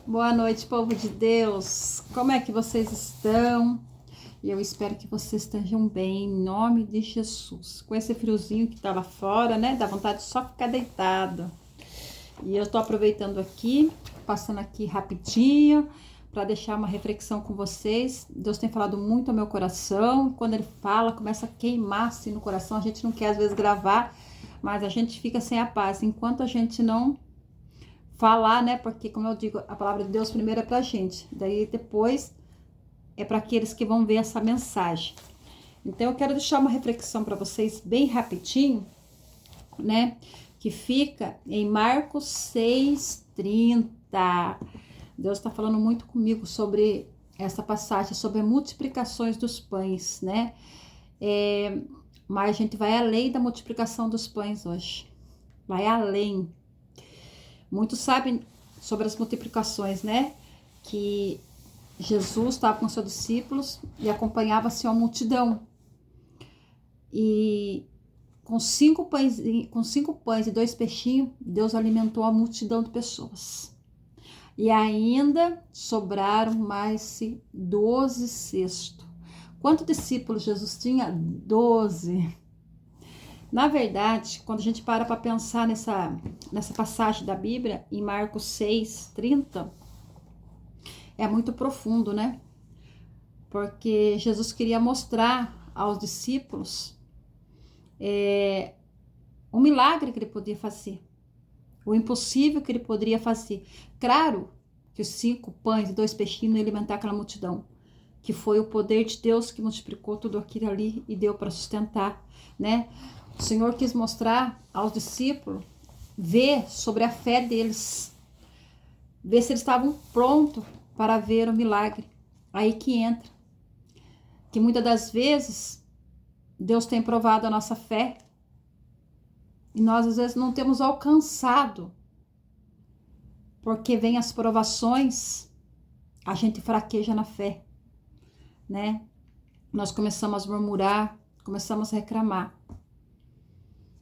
Boa noite, povo de Deus. Como é que vocês estão? Eu espero que vocês estejam bem, em nome de Jesus. Com esse friozinho que tá lá fora, né? Dá vontade de só ficar deitado. E eu tô aproveitando aqui, passando aqui rapidinho, para deixar uma reflexão com vocês. Deus tem falado muito ao meu coração. Quando Ele fala, começa a queimar assim no coração. A gente não quer às vezes gravar, mas a gente fica sem a paz. Enquanto a gente não falar, né? Porque, como eu digo, a palavra de Deus primeiro é pra gente, daí depois é para aqueles que vão ver essa mensagem. Então, eu quero deixar uma reflexão para vocês bem rapidinho, né? Que fica em Marcos 6:30. Deus está falando muito comigo sobre essa passagem, sobre multiplicações dos pães, né? Mas a gente vai além da multiplicação dos pães hoje. Vai além. Muitos sabem sobre as multiplicações, né? Que Jesus estava com seus discípulos e acompanhava-se uma multidão. E com cinco pães e 2 peixinhos, Deus alimentou a multidão de pessoas. E ainda sobraram mais 12 cestos. Quantos discípulos Jesus tinha? 12. Na verdade, quando a gente para pensar nessa passagem da Bíblia, em Marcos 6:30, é muito profundo, né? Porque Jesus queria mostrar aos discípulos o milagre que ele podia fazer, o impossível que ele poderia fazer. Claro que os 5 pães e 2 peixinhos não alimentar aquela multidão, que foi o poder de Deus que multiplicou tudo aquilo ali e deu para sustentar, né? O Senhor quis mostrar aos discípulos, ver sobre a fé deles, ver se eles estavam prontos para ver o milagre. Aí que entra, que muitas das vezes Deus tem provado a nossa fé e nós às vezes não temos alcançado, porque vem as provações, a gente fraqueja na fé, né? Nós começamos a murmurar, começamos a reclamar.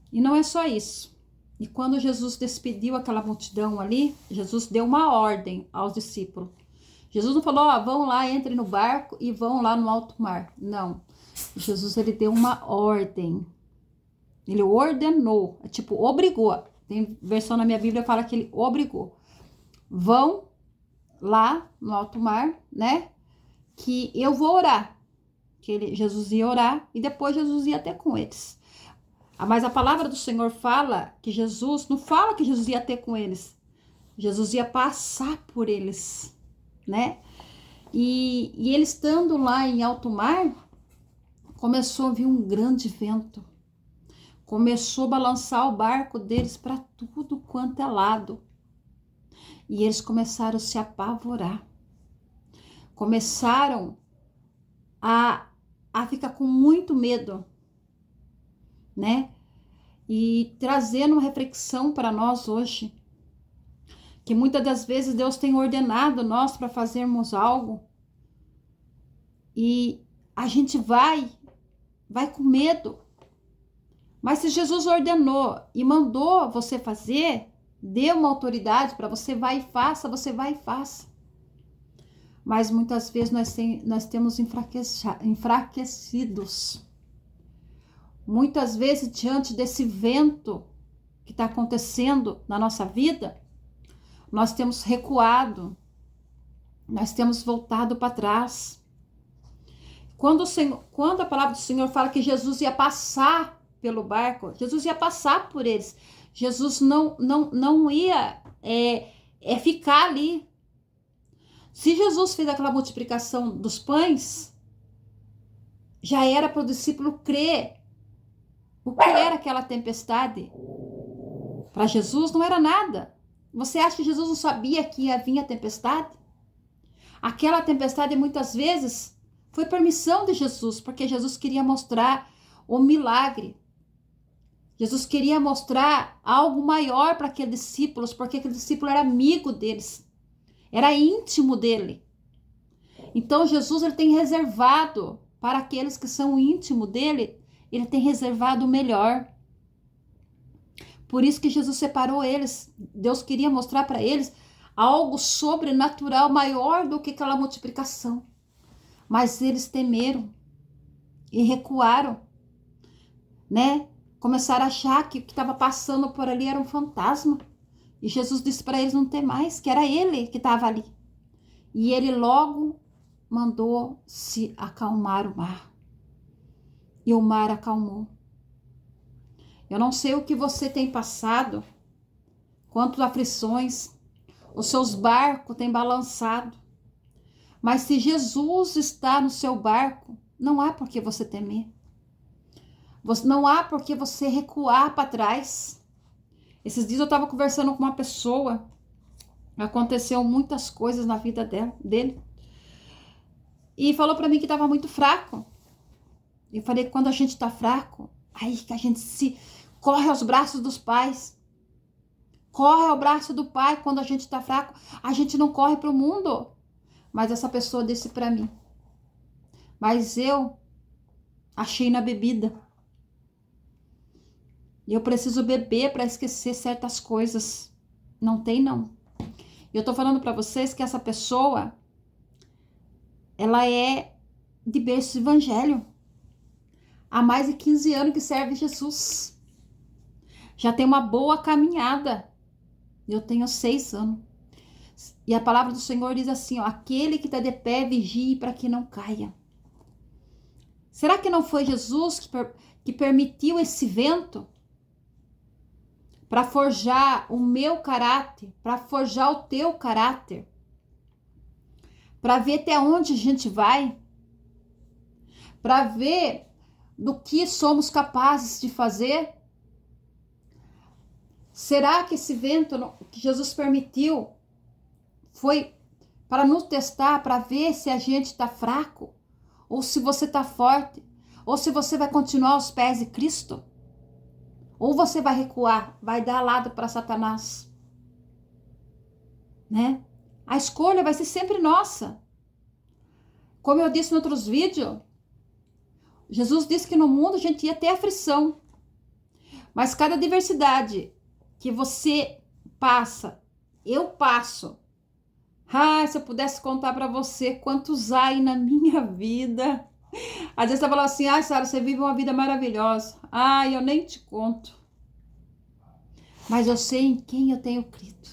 E não é só isso. E quando Jesus despediu aquela multidão ali, Jesus deu uma ordem aos discípulos. Jesus não falou, vão lá, entrem no barco e vão lá no alto mar. Não. Jesus, ele deu uma ordem. Ele ordenou, tipo, obrigou. Tem versão na minha Bíblia que fala que ele obrigou. Vão lá no alto mar, né? Que eu vou orar. Jesus ia orar e depois Jesus ia ter com eles. Mas a palavra do Senhor fala que Jesus, não fala que Jesus ia ter com eles. Jesus ia passar por eles, né? E ele estando lá em alto mar, começou a vir um grande vento. Começou a balançar o barco deles para tudo quanto é lado. E eles começaram a se apavorar. Começaram a ficar com muito medo, né? E trazendo uma reflexão para nós hoje, que muitas das vezes Deus tem ordenado nós para fazermos algo e a gente vai com medo. Mas se Jesus ordenou e mandou você fazer, deu uma autoridade para você, vai e faça, você vai e faça. Mas muitas vezes nós temos enfraquecidos. Muitas vezes, diante desse vento que está acontecendo na nossa vida, nós temos recuado, nós temos voltado para trás. Quando a palavra do Senhor fala que Jesus ia passar pelo barco, Jesus ia passar por eles. Jesus não ia ficar ali. Se Jesus fez aquela multiplicação dos pães, já era para o discípulo crer. O que era aquela tempestade? Para Jesus não era nada. Você acha que Jesus não sabia que ia vir a tempestade? Aquela tempestade muitas vezes foi permissão de Jesus, porque Jesus queria mostrar o milagre. Jesus queria mostrar algo maior para aqueles discípulos, porque aquele discípulo era amigo deles, era íntimo dele. Então Jesus, ele tem reservado para aqueles que são íntimos dele, ele tem reservado o melhor. Por isso que Jesus separou eles. Deus queria mostrar para eles algo sobrenatural maior do que aquela multiplicação. Mas eles temeram e recuaram, né? Começaram a achar que o que estava passando por ali era um fantasma. E Jesus disse para eles não ter mais, que era ele que estava ali. E ele logo mandou se acalmar o mar. E o mar acalmou. Eu não sei o que você tem passado, quantas aflições, os seus barcos têm balançado. Mas se Jesus está no seu barco, não há por que você temer. Não há por que você recuar para trás. Esses dias eu estava conversando com uma pessoa, aconteceu muitas coisas na vida dele, e falou para mim que estava muito fraco. Eu falei que quando a gente está fraco, aí que a gente se corre aos braços dos pais. Corre ao braço do pai quando a gente está fraco. A gente não corre para o mundo. Mas essa pessoa disse para mim. Mas eu achei na bebida. E eu preciso beber para esquecer certas coisas. Não tem, não. Eu tô falando para vocês que essa pessoa, ela é de berço de evangelho. Há mais de 15 anos que serve Jesus. Já tem uma boa caminhada. Eu tenho 6 anos. E a palavra do Senhor diz assim, ó, aquele que está de pé, vigie para que não caia. Será que não foi Jesus que permitiu esse vento para forjar o meu caráter, para forjar o teu caráter, para ver até onde a gente vai, para ver do que somos capazes de fazer? Será que esse vento que Jesus permitiu foi para nos testar, para ver se a gente está fraco, ou se você está forte, ou se você vai continuar aos pés de Cristo, ou você vai recuar, vai dar lado para Satanás, né? A escolha vai ser sempre nossa. Como eu disse em outros vídeos, Jesus disse que no mundo a gente ia ter aflição, mas cada adversidade que você passa, eu passo. Se eu pudesse contar para você quantos há aí na minha vida. Às vezes você fala assim, Sara, você vive uma vida maravilhosa. Eu nem te conto. Mas eu sei em quem eu tenho crido.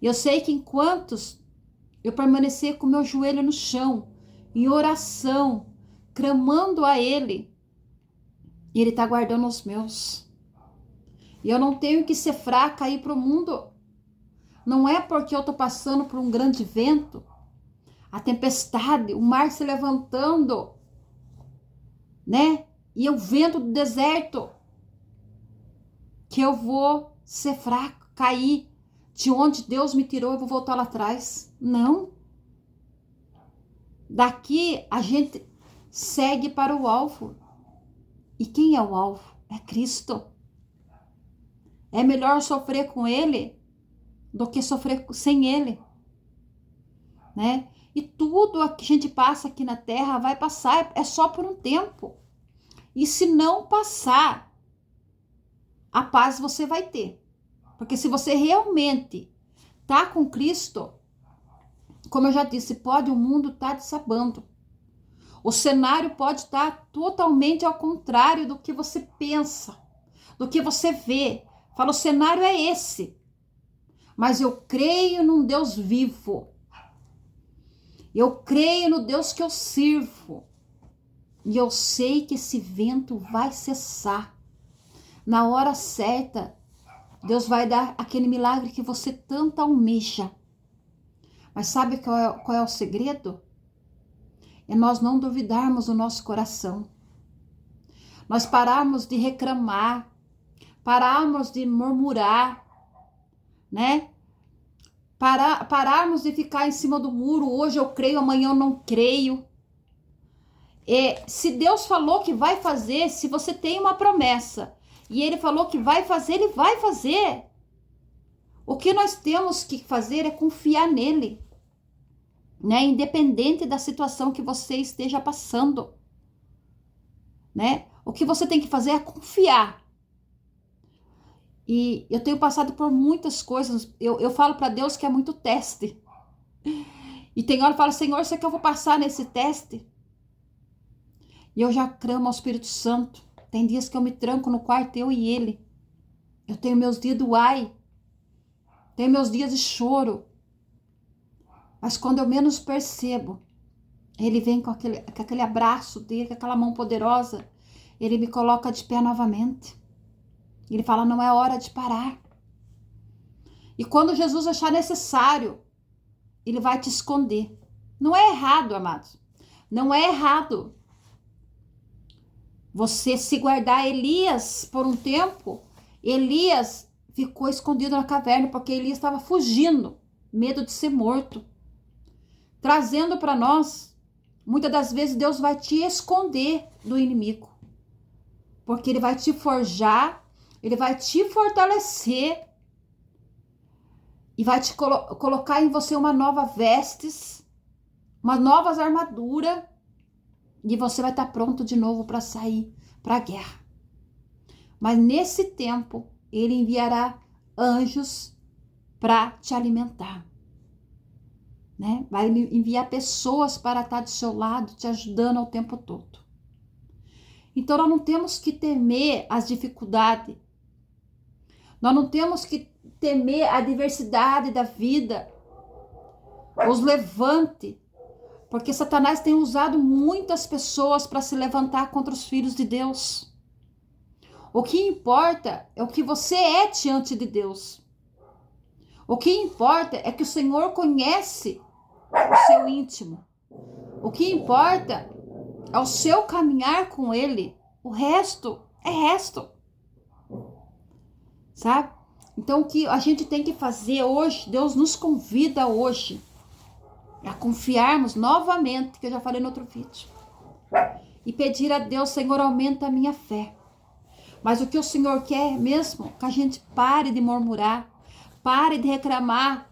Eu sei que enquanto eu permanecer com meu joelho no chão, em oração, clamando a Ele, Ele está guardando os meus. E eu não tenho que ser fraca aí para o mundo. Não é porque eu estou passando por um grande vento, a tempestade, o mar se levantando, né? E o vento do deserto, que eu vou ser fraco, cair. De onde Deus me tirou, eu vou voltar lá atrás. Não. Daqui a gente segue para o alvo. E quem é o alvo? É Cristo. É melhor sofrer com Ele do que sofrer sem Ele, né? E tudo que a gente passa aqui na terra vai passar, é só por um tempo. E se não passar, a paz você vai ter. Porque se você realmente tá com Cristo, como eu já disse, o mundo tá desabando. O cenário pode estar totalmente ao contrário do que você pensa, do que você vê. Fala, o cenário é esse. Mas eu creio num Deus vivo. Eu creio no Deus que eu sirvo. E eu sei que esse vento vai cessar. Na hora certa, Deus vai dar aquele milagre que você tanto almeja. Mas sabe qual é o segredo? É nós não duvidarmos do nosso coração. Nós pararmos de reclamar, pararmos de murmurar, né? Pararmos de ficar em cima do muro, hoje eu creio, amanhã eu não creio. Se Deus falou que vai fazer, se você tem uma promessa, e Ele falou que vai fazer, Ele vai fazer. O que nós temos que fazer é confiar nele, né? Independente da situação que você esteja passando, né? O que você tem que fazer é confiar. E eu tenho passado por muitas coisas. Eu falo para Deus que é muito teste. E tem hora que eu falo, Senhor, você quer que eu vou passar nesse teste? E eu já clamo ao Espírito Santo. Tem dias que eu me tranco no quarto, eu e ele. Eu tenho meus dias do ai. Tenho meus dias de choro. Mas quando eu menos percebo, ele vem com aquele abraço dele, com aquela mão poderosa. Ele me coloca de pé novamente. Ele fala, não é hora de parar. E quando Jesus achar necessário, ele vai te esconder. Não é errado, amados. Não é errado você se guardar. Elias, por um tempo, Elias ficou escondido na caverna, porque Elias estava fugindo, medo de ser morto. Trazendo para nós, muitas das vezes Deus vai te esconder do inimigo, porque ele vai te forjar, ele vai te fortalecer e vai te colocar em você uma nova vestes, uma nova armadura, e você vai estar pronto de novo para sair para a guerra. Mas nesse tempo, ele enviará anjos para te alimentar, né? Vai enviar pessoas para estar do seu lado, te ajudando o tempo todo. Então, nós não temos que temer as dificuldades. Nós não temos que temer a adversidade da vida, os levantes, porque Satanás tem usado muitas pessoas para se levantar contra os filhos de Deus. O que importa é o que você é diante de Deus. O que importa é que o Senhor conhece o seu íntimo. O que importa é o seu caminhar com Ele. O resto é resto. Sabe? Então, o que a gente tem que fazer hoje, Deus nos convida hoje a confiarmos novamente, que eu já falei no outro vídeo, e pedir a Deus, Senhor, aumenta a minha fé. Mas o que o Senhor quer mesmo, que a gente pare de murmurar, pare de reclamar,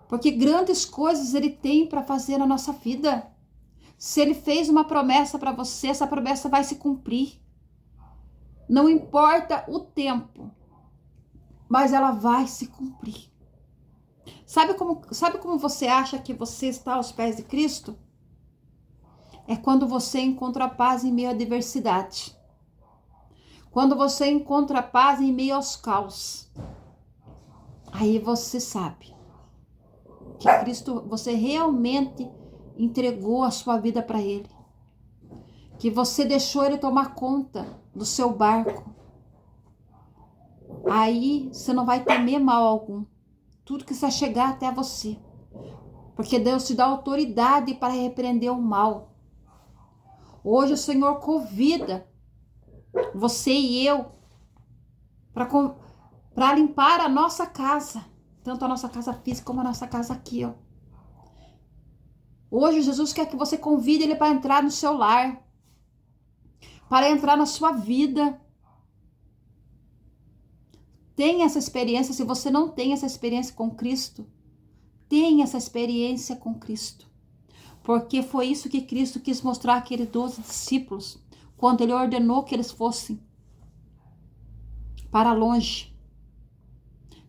porque grandes coisas Ele tem para fazer na nossa vida. Se Ele fez uma promessa para você, essa promessa vai se cumprir. Não importa o tempo, mas ela vai se cumprir. Sabe como você acha que você está aos pés de Cristo? É quando você encontra a paz em meio à adversidade. Quando você encontra a paz em meio aos caos. Aí você sabe que Cristo, você realmente entregou a sua vida para Ele. Que você deixou Ele tomar conta do seu barco. Aí você não vai temer mal algum. Tudo que vai chegar até você. Porque Deus te dá autoridade para repreender o mal. Hoje o Senhor convida você e eu para limpar a nossa casa. Tanto a nossa casa física como a nossa casa aqui, ó. Hoje Jesus quer que você convide Ele para entrar no seu lar. Para entrar na sua vida. Tenha essa experiência. Se você não tem essa experiência com Cristo, tenha essa experiência com Cristo. Porque foi isso que Cristo quis mostrar àqueles 12 discípulos, quando Ele ordenou que eles fossem para longe.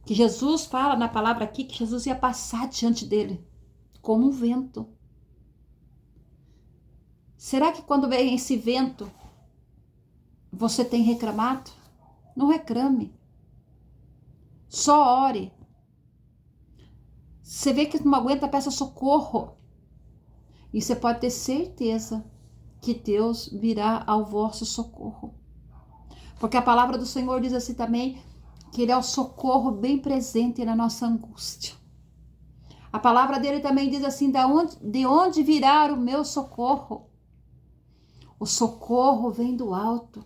Que Jesus fala na palavra aqui que Jesus ia passar diante dele, como um vento. Será que quando vem esse vento, você tem reclamado? Não reclame. Só ore. Você vê que não aguenta, peça socorro. E você pode ter certeza que Deus virá ao vosso socorro. Porque a palavra do Senhor diz assim também, que Ele é o socorro bem presente na nossa angústia. A palavra dele também diz assim, de onde virá o meu socorro? O socorro vem do alto,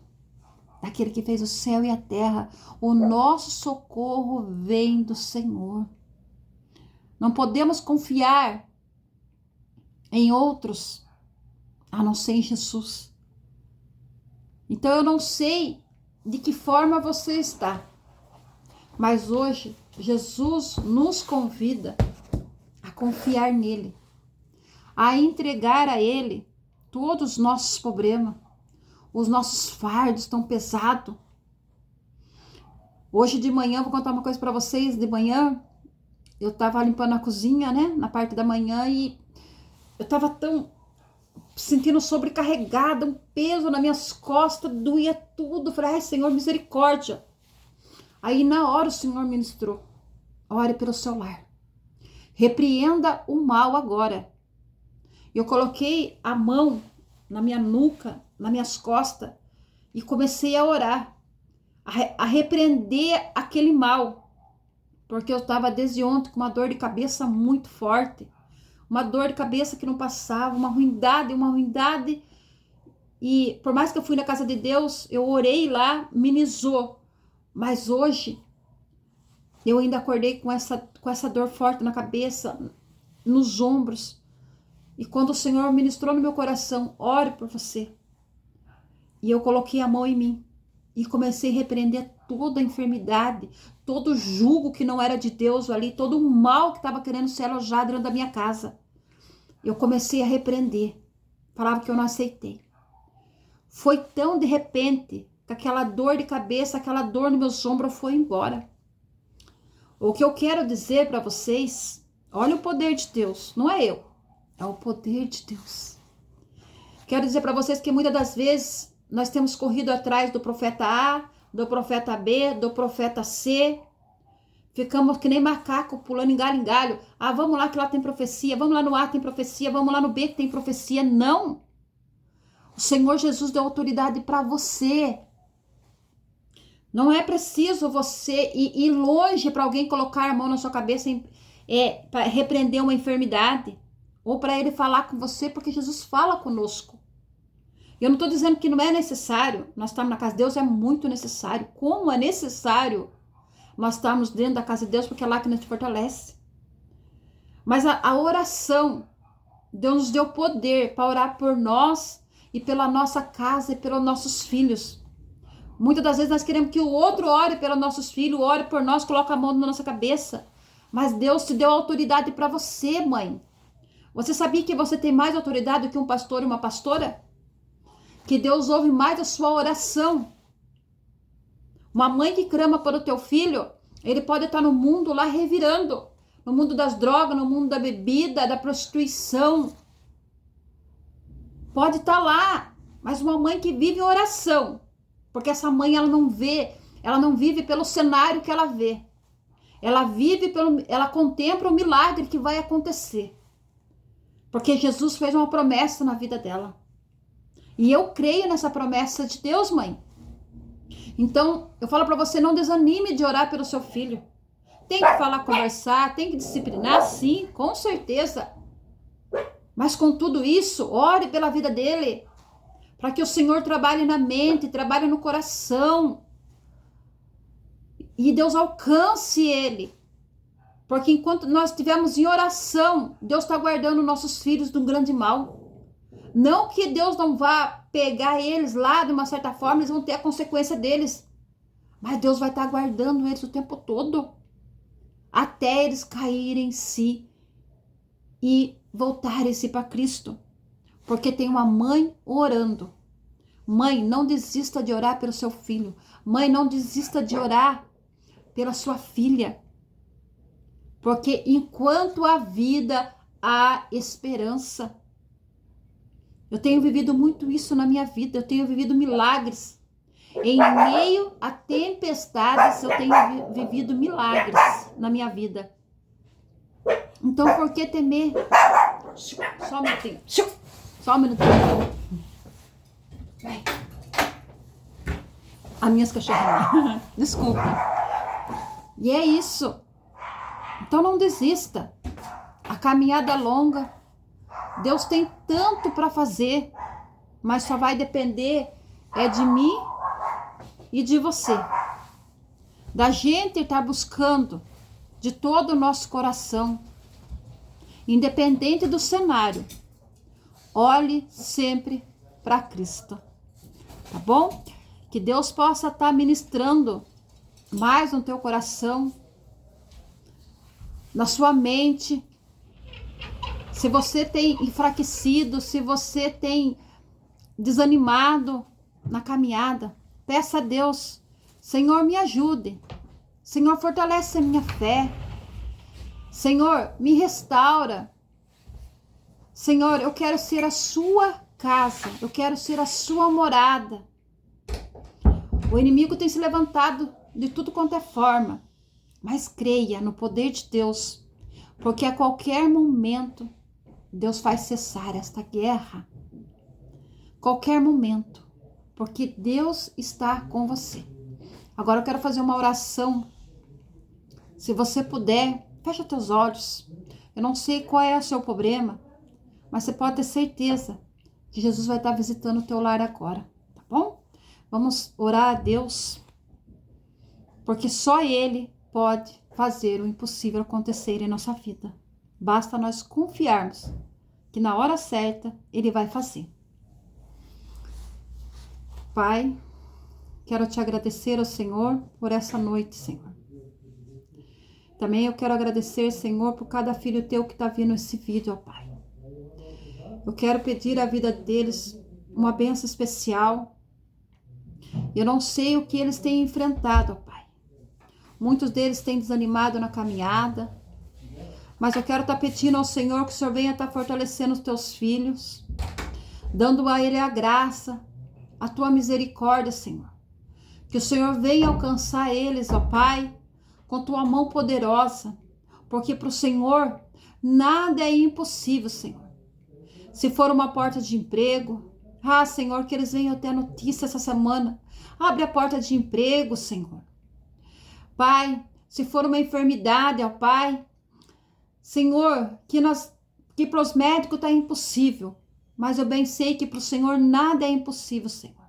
daquele que fez o céu e a terra. O nosso socorro vem do Senhor. Não podemos confiar em outros, a não ser em Jesus. Então eu não sei de que forma você está, mas hoje Jesus nos convida a confiar nele, a entregar a Ele todos os nossos problemas, os nossos fardos tão pesados. Hoje de manhã, vou contar uma coisa para vocês. De manhã, eu tava limpando a cozinha, né? Na parte da manhã, e eu tava tão sentindo sobrecarregada, um peso nas minhas costas, doía tudo. Falei, ai, Senhor, misericórdia. Aí na hora o Senhor ministrou: ore pelo seu lar. Repreenda o mal agora. Eu coloquei a mão na minha nuca, nas minhas costas, e comecei a orar, a repreender aquele mal, porque eu estava desde ontem com uma dor de cabeça muito forte, uma dor de cabeça que não passava, uma ruindade, e por mais que eu fui na casa de Deus, eu orei lá, minimizou, mas hoje eu ainda acordei com essa dor forte na cabeça, nos ombros. E quando o Senhor ministrou no meu coração, ore por você. E eu coloquei a mão em mim e comecei a repreender toda a enfermidade, todo o jugo que não era de Deus ali, todo o mal que estava querendo se alojar dentro da minha casa. Eu comecei a repreender. Falava que eu não aceitei. Foi tão de repente que aquela dor de cabeça, aquela dor no meus ombros foi embora. O que eu quero dizer para vocês, olha o poder de Deus, não é eu, é o poder de Deus. Quero dizer para vocês que muitas das vezes nós temos corrido atrás do profeta A, do profeta B, do profeta C. Ficamos que nem macaco pulando em galho. Ah, vamos lá que lá tem profecia, vamos lá no A tem profecia, vamos lá no B que tem profecia. Não! O Senhor Jesus deu autoridade para você. Não é preciso você ir longe para alguém colocar a mão na sua cabeça para repreender uma enfermidade. Ou para ele falar com você, porque Jesus fala conosco. Eu não estou dizendo que não é necessário. Nós estamos na casa de Deus, é muito necessário. Como é necessário nós estarmos dentro da casa de Deus, porque é lá que nos fortalece. Mas a oração, Deus nos deu poder para orar por nós e pela nossa casa e pelos nossos filhos. Muitas das vezes nós queremos que o outro ore pelos nossos filhos, ore por nós, coloque a mão na nossa cabeça. Mas Deus te deu autoridade para você, mãe. Você sabia que você tem mais autoridade do que um pastor e uma pastora? Que Deus ouve mais a sua oração. Uma mãe que clama para o teu filho, ele pode estar no mundo lá revirando. No mundo das drogas, no mundo da bebida, da prostituição. Pode estar lá. Mas uma mãe que vive em oração. Porque essa mãe, ela não vive pelo cenário que ela vê. Ela contempla o milagre que vai acontecer. Porque Jesus fez uma promessa na vida dela. E eu creio nessa promessa de Deus, mãe. Então, eu falo para você, não desanime de orar pelo seu filho. Tem que falar, conversar, tem que disciplinar, sim, com certeza. Mas com tudo isso, ore pela vida dele. Para que o Senhor trabalhe na mente, trabalhe no coração. E Deus alcance ele. Porque enquanto nós estivermos em oração, Deus está guardando nossos filhos de um grande mal. Não que Deus não vá pegar eles lá de uma certa forma, eles vão ter a consequência deles. Mas Deus vai estar guardando eles o tempo todo. Até eles caírem em si e voltarem-se para Cristo. Porque tem uma mãe orando. Mãe, não desista de orar pelo seu filho. Mãe, não desista de orar pela sua filha. Porque enquanto há vida, há esperança. Eu tenho vivido muito isso na minha vida. Eu tenho vivido milagres. Em meio a tempestades, eu tenho vivido milagres na minha vida. Então, por que temer? Só um minutinho. Só um minutinho. As minhas cachorrinhas. Desculpa. E é isso. Então não desista. A caminhada é longa. Deus tem tanto para fazer, mas só vai depender de mim e de você. Da gente estar buscando de todo o nosso coração, independente do cenário. Olhe sempre para Cristo. Tá bom? Que Deus possa estar ministrando mais no teu coração, na sua mente. Se você tem enfraquecido, se você tem desanimado na caminhada, peça a Deus, Senhor, me ajude. Senhor, fortalece a minha fé. Senhor, me restaura. Senhor, eu quero ser a sua casa. Eu quero ser a sua morada. O inimigo tem se levantado de tudo quanto é forma. Mas creia no poder de Deus. Porque a qualquer momento, Deus faz cessar esta guerra. Qualquer momento. Porque Deus está com você. Agora eu quero fazer uma oração. Se você puder, fecha teus olhos. Eu não sei qual é o seu problema, mas você pode ter certeza que Jesus vai estar visitando o teu lar agora, tá bom? Vamos orar a Deus, porque só Ele pode fazer o impossível acontecer em nossa vida. Basta nós confiarmos que na hora certa Ele vai fazer. Pai, quero te agradecer ao Senhor por essa noite, Senhor. Também eu quero agradecer, Senhor, por cada filho teu que está vendo esse vídeo, ó Pai. Eu quero pedir à vida deles uma bênção especial. Eu não sei o que eles têm enfrentado, ó Pai. Muitos deles têm desanimado na caminhada. Mas eu quero estar pedindo ao Senhor que o Senhor venha estar fortalecendo os teus filhos. Dando a ele a graça, a tua misericórdia, Senhor. Que o Senhor venha alcançar eles, ó Pai, com tua mão poderosa, porque para o Senhor nada é impossível, Senhor. Se for uma porta de emprego, Senhor, que eles venham ter notícia essa semana. Abre a porta de emprego, Senhor. Pai, se for uma enfermidade, ó Pai, Senhor, que para os médicos está impossível, mas eu bem sei que para o Senhor nada é impossível, Senhor.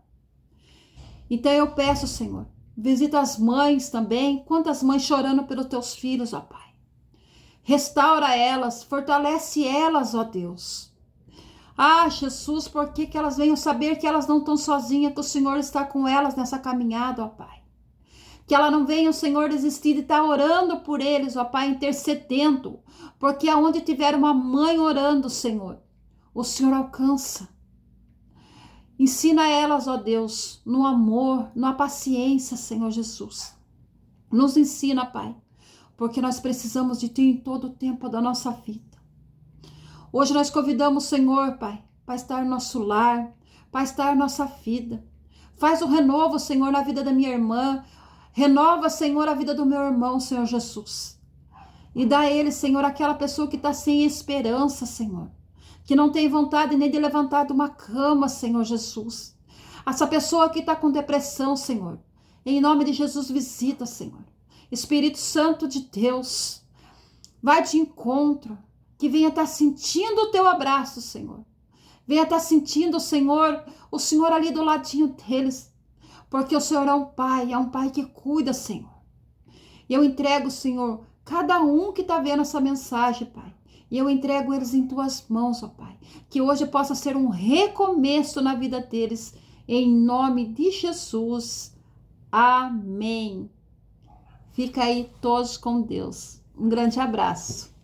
Então eu peço, Senhor, visita as mães também. Quantas mães chorando pelos teus filhos, ó Pai. Restaura elas, fortalece elas, ó Deus. Jesus, por que elas venham saber que elas não estão sozinhas, que o Senhor está com elas nessa caminhada, ó Pai. Que elas não venham, Senhor, desistir de estar orando por eles, ó Pai, intercedendo. Porque aonde tiver uma mãe orando, Senhor, o Senhor alcança. Ensina elas, ó Deus, no amor, na paciência, Senhor Jesus. Nos ensina, Pai, porque nós precisamos de Ti em todo o tempo da nossa vida. Hoje nós convidamos o Senhor, Pai, para estar no nosso lar, para estar na nossa vida. Faz o renovo, Senhor, na vida da minha irmã. Renova, Senhor, a vida do meu irmão, Senhor Jesus. E dá a ele, Senhor, aquela pessoa que está sem esperança, Senhor. Que não tem vontade nem de levantar de uma cama, Senhor Jesus. Essa pessoa que está com depressão, Senhor. Em nome de Jesus, visita, Senhor. Espírito Santo de Deus, vai de encontro. Que venha estar sentindo o teu abraço, Senhor. Venha estar sentindo, Senhor, o Senhor ali do ladinho deles. Porque o Senhor é um Pai que cuida, Senhor. E eu entrego, Senhor, cada um que está vendo essa mensagem, Pai. E eu entrego eles em tuas mãos, ó Pai. Que hoje possa ser um recomeço na vida deles. Em nome de Jesus. Amém. Fica aí todos com Deus. Um grande abraço.